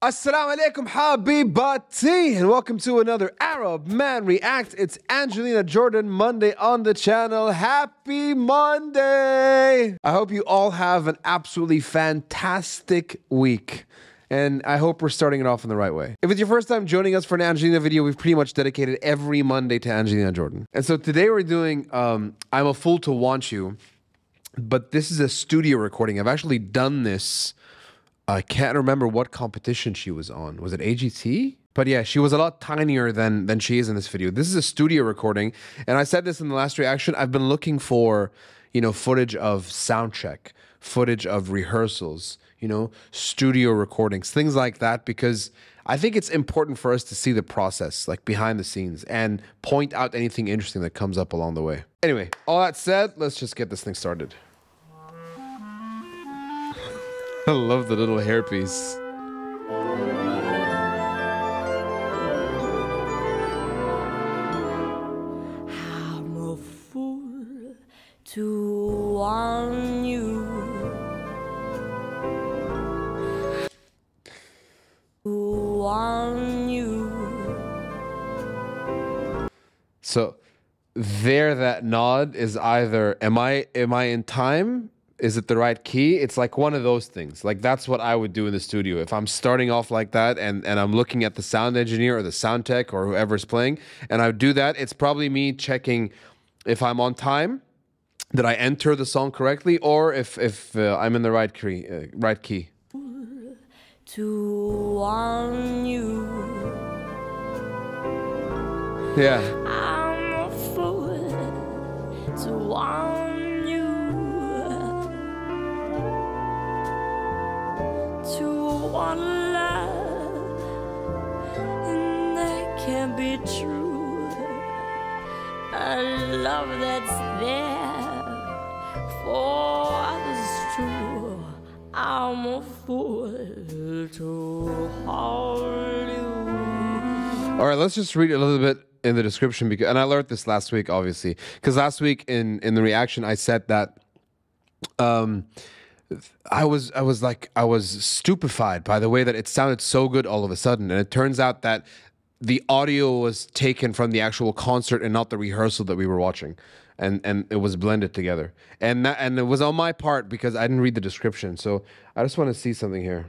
Assalamu alaikum habibati and welcome to another Arab Man React. It's Angelina Jordan Monday on the channel. Happy Monday! I hope you all have an absolutely fantastic week. And I hope we're starting it off in the right way. If it's your first time joining us for an Angelina video, we've pretty much dedicated every Monday to Angelina Jordan. And so today we're doing I'm a Fool to Want You, but this is a studio recording. I've actually done this. I can't remember what competition she was on. Was it AGT? But yeah, she was a lot tinier than she is in this video. This is a studio recording. And I said this in the last reaction. I've been looking for, footage of sound check, footage of rehearsals, studio recordings, things like that, because I think it's important for us to see the process, like behind the scenes, and point out anything interesting that comes up along the way. Anyway, all that said, let's just get this thing started. I love the little hairpiece. I'm a fool to want you. To want you. So there, that nod is either am I in time? Is it the right key? It's like one of those things. Like that's what I would do in the studio. If I'm starting off like that and I'm looking at the sound engineer or the sound tech or whoever's playing, and I would do that, it's probably me checking if I'm on time, did I enter the song correctly, or if I'm in the right key. To want you. Yeah. I'm a fool to want you. To want love, and that can't be true. A love that's there for others too. I'm a fool to hold you. All right, let's just read a little bit in the description, because, and I learned this last week, obviously, because last week in the reaction I said that I was stupefied by the way that it sounded so good all of a sudden, and it turns out that the audio was taken from the actual concert and not the rehearsal that we were watching, and it was blended together, and it was on my part because I didn't read the description. So I just want to see something here.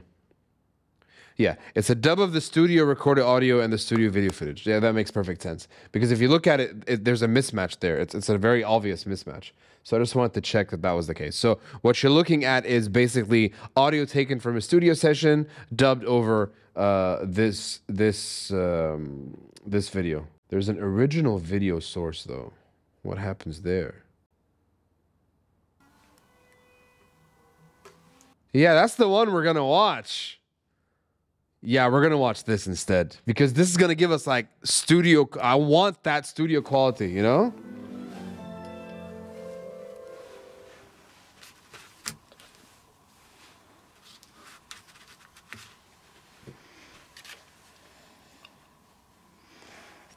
Yeah, it's a dub of the studio recorded audio and the studio video footage. Yeah, that makes perfect sense. Because if you look at it, there's a mismatch there. It's a very obvious mismatch. So I just wanted to check that was the case. So what you're looking at is basically audio taken from a studio session, dubbed over this video. There's an original video source though. What happens there? Yeah, that's the one we're gonna watch. Yeah, we're gonna watch this instead, because this is gonna give us like studio. I want that studio quality,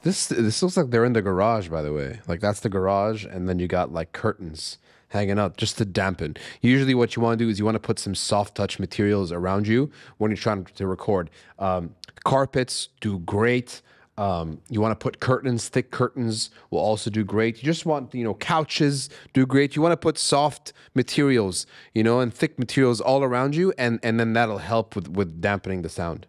This looks like they're in the garage, by the way. Like that's the garage, and then you got like curtains hanging out just to dampen. Usually what you want to do is you want to put some soft touch materials around you when you're trying to record. Carpets do great. You want to put curtains, thick curtains will also do great. You just want, couches do great. You want to put soft materials, and thick materials all around you, and then that'll help with dampening the sound.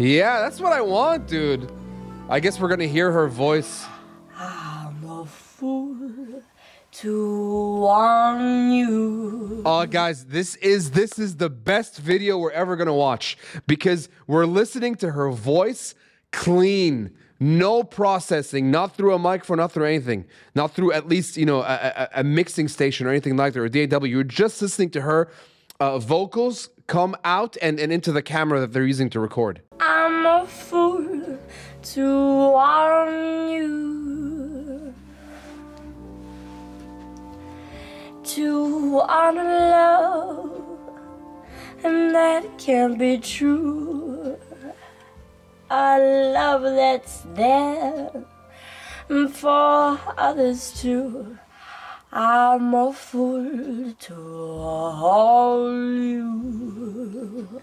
Yeah, that's what I want, dude. I guess we're gonna hear her voice. I'm a fool to want you. Oh, guys, this is the best video we're ever gonna watch, because we're listening to her voice clean, no processing, not through a microphone, not through anything, not through at least a mixing station or anything like that, or a DAW. You're just listening to her vocals come out and into the camera that they're using to record. I'm a fool to want you, to want love, and that can't be true. A love that's there for others too. I'm a fool to hold you.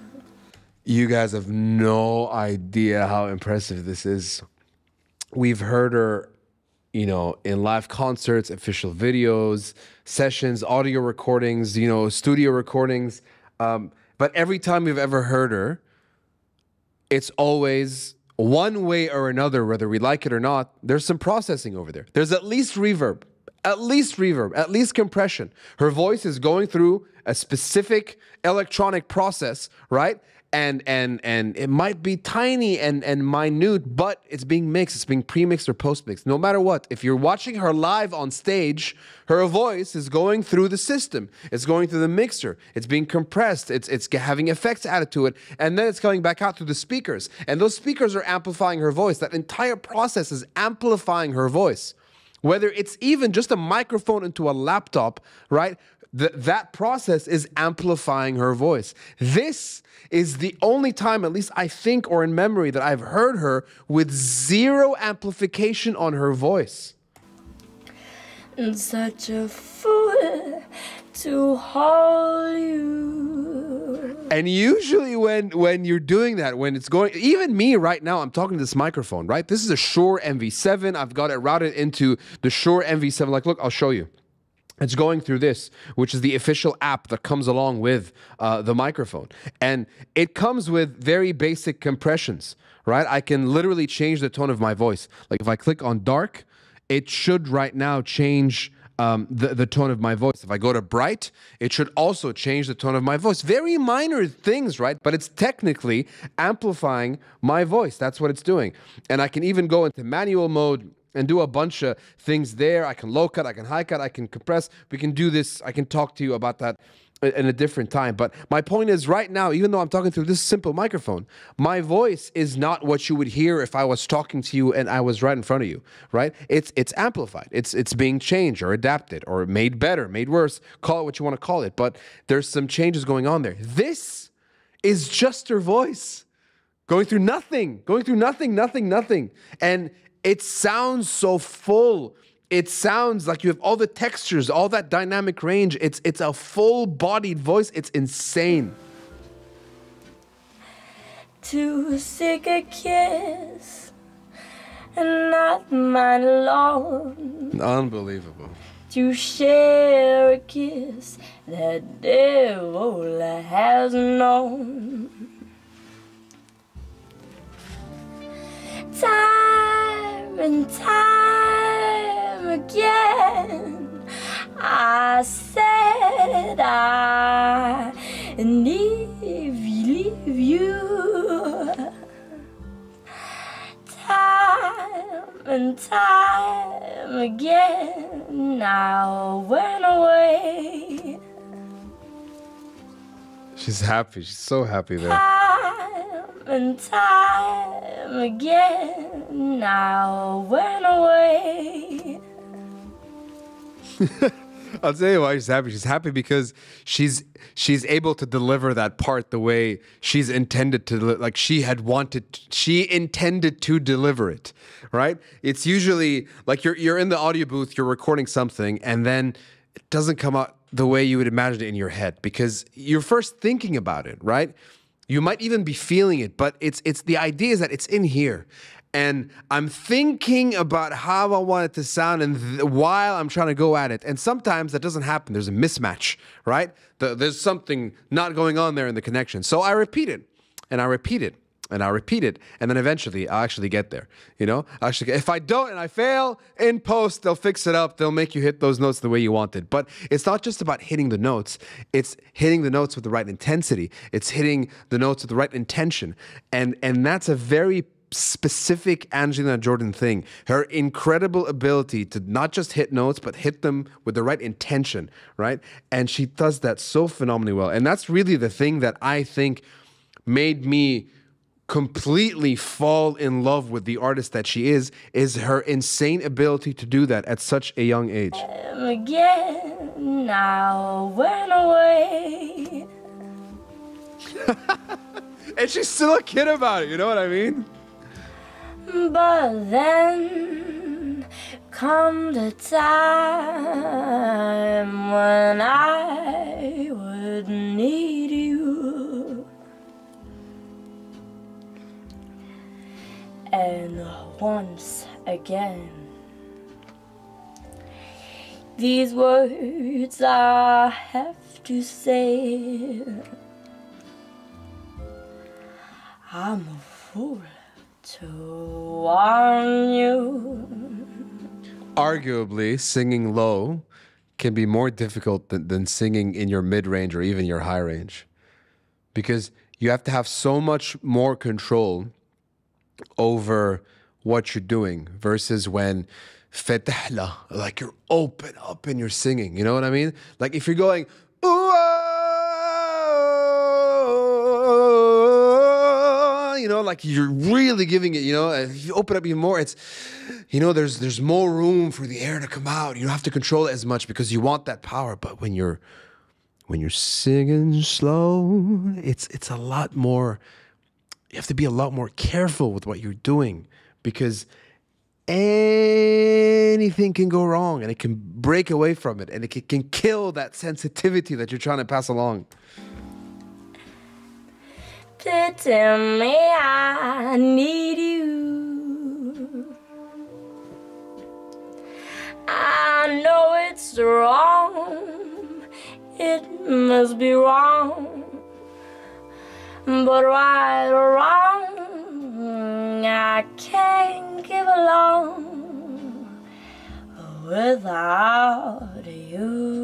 You guys have no idea how impressive this is. We've heard her, you know, in live concerts, official videos, sessions, audio recordings, you know, studio recordings. But every time we've ever heard her, it's always one way or another, whether we like it or not, there's some processing over there. There's at least reverb, at least compression. Her voice is going through a specific electronic process, right? And it might be tiny and minute, but it's being mixed. It's being pre-mixed or post-mixed. No matter what, if you're watching her live on stage, her voice is going through the system. It's going through the mixer. It's being compressed. It's having effects added to it. And then it's coming back out through the speakers. And those speakers are amplifying her voice. That entire process is amplifying her voice. Whether it's even just a microphone into a laptop, right? That process is amplifying her voice. This is the only time, at least I think, or in memory, that I've heard her with zero amplification on her voice. And such a fool to hold you. And usually when you're doing that, when it's going, even me right now, I'm talking to this microphone, right? This is a Shure MV7. I've got it routed into the Shure MV7. Like, look, I'll show you. It's going through this, which is the official app that comes along with the microphone. And it comes with very basic compressions, right? I can literally change the tone of my voice. Like if I click on dark, it should right now change the tone of my voice. If I go to bright, it should also change the tone of my voice. Very minor things, right? But it's technically amplifying my voice. That's what it's doing. And I can even go into manual mode and do a bunch of things there. I can low cut, I can high cut, I can compress. We can do this. I can talk to you about that in a different time. But my point is right now, even though I'm talking through this simple microphone, my voice is not what you would hear if I was talking to you and I was right in front of you, right? It's amplified. It's being changed or adapted or made better, made worse. Call it what you want to call it. But there's some changes going on there. This is just her voice going through nothing. And it sounds so full. It sounds like you have all the textures, all that dynamic range. It's a full-bodied voice. It's insane. To seek a kiss and not mine alone. Unbelievable. To share a kiss that devil has known. Time and time again, I said I leave you. Time and time again, I went away. She's happy. She's so happy there. Time and time again, I went away. I'll tell you why she's happy. She's happy because she's able to deliver that part the way she's intended to, like she intended to deliver it, right? It's usually like you're in the audio booth, you're recording something, and then it doesn't come out the way you would imagine it in your head because you're first thinking about it, right? You might even be feeling it, but it's the idea is that it's in here. And I'm thinking about how I want it to sound and while I'm trying to go at it. And sometimes that doesn't happen. There's a mismatch, right? There's something not going on there in the connection. So I repeat it and I repeat it and I repeat it. And then eventually I'll actually get there, you know? If I don't and I fail, in post, they'll fix it up. They'll make you hit those notes the way you want it. But it's not just about hitting the notes. It's hitting the notes with the right intensity. It's hitting the notes with the right intention. And that's a very specific Angelina Jordan thing. Her incredible ability to not just hit notes, but hit them with the right intention, right? And she does that so phenomenally well. And that's really the thing that I think made me completely fall in love with the artist that she is her insane ability to do that at such a young age. Again, now went away. And she's still a kid about it, you know what I mean? But then come the time when I would need you. And once again, these words I have to say. I'm a fool to warn you. Arguably, singing low can be more difficult than singing in your mid-range or even your high range, because you have to have so much more control over what you're doing versus when fatahla, like you're open up and you're singing, you know what I mean? Like if you're going, ooh, you know, like you're really giving it, you know, if you open up even more, it's, you know, there's more room for the air to come out. You don't have to control it as much because you want that power. But when you're singing slow, it's a lot more, you have to be a lot more careful with what you're doing, because anything can go wrong and it can break away from it and it can kill that sensitivity that you're trying to pass along. Pity me, I need you. I know it's wrong, it must be wrong, but right or wrong, I can't give along without you.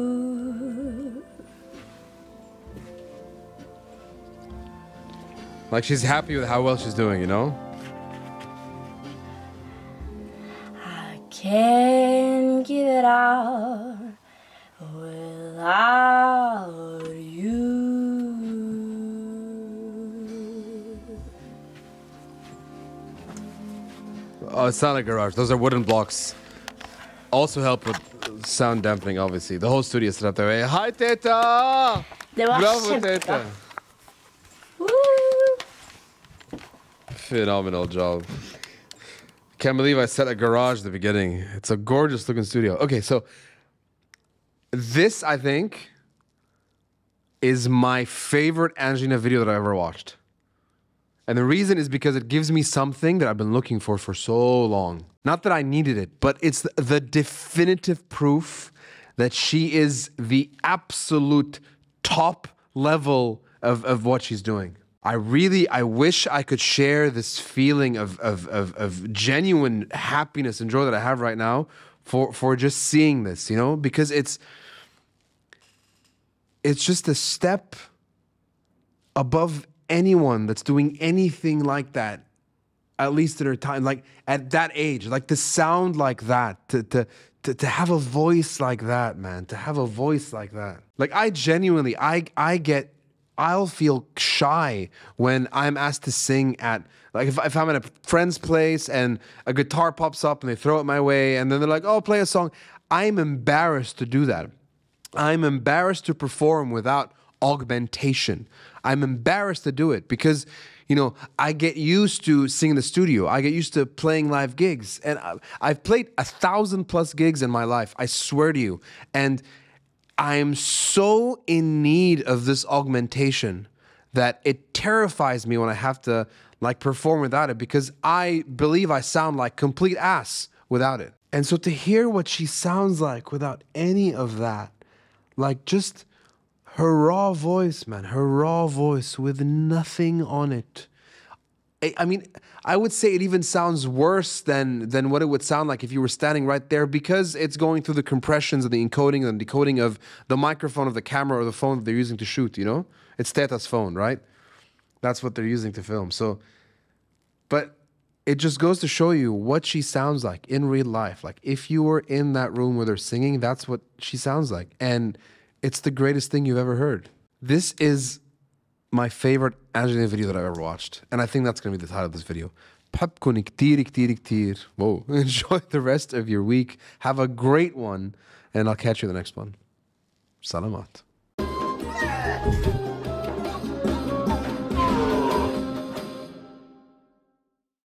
Like she's happy with how well she's doing, you know? I can't give it out without you. Oh, it's not a garage. Those are wooden blocks. Also help with sound dampening, obviously. The whole studio is set up that way. Hi, Teta! Det var Bravo, kjempebra. Teta! Woo! Phenomenal job. Can't believe I set a garage at the beginning. It's a gorgeous looking studio. Okay, so this, I think, is my favorite Angelina video that I've ever watched. And the reason is because it gives me something that I've been looking for so long. Not that I needed it, but it's the definitive proof that she is the absolute top level of what she's doing. I wish I could share this feeling of genuine happiness and joy that I have right now for just seeing this, you know, because it's just a step above anyone that's doing anything like that, at least in her time, like at that age, like to sound like that, to have a voice like that, man, to have a voice like that. Like I genuinely, I'll feel shy when I'm asked to sing at, like if I'm at a friend's place and a guitar pops up and they throw it my way and then they're like, oh, play a song. I'm embarrassed to do that. I'm embarrassed to perform without augmentation. I'm embarrassed to do it because, you know, I get used to singing in the studio. I get used to playing live gigs. And I've played 1,000+ gigs in my life. I swear to you. And I'm so in need of this augmentation that it terrifies me when I have to like perform without it, because I believe I sound like complete ass without it. And so to hear what she sounds like without any of that, like just her raw voice, man, her raw voice with nothing on it. I mean, I would say it even sounds worse than what it would sound like if you were standing right there, because it's going through the compressions and the encoding and decoding of the microphone of the camera or the phone that they're using to shoot, you know? It's Teta's phone, right? That's what they're using to film. So, but it just goes to show you what she sounds like in real life. Like if you were in that room with her singing, that's what she sounds like. And it's the greatest thing you've ever heard. This is my favorite Angelina video that I've ever watched. And I think that's going to be the title of this video. بحبكن كتير كتير كتير. Whoa. Enjoy the rest of your week. Have a great one. And I'll catch you in the next one. Salamat.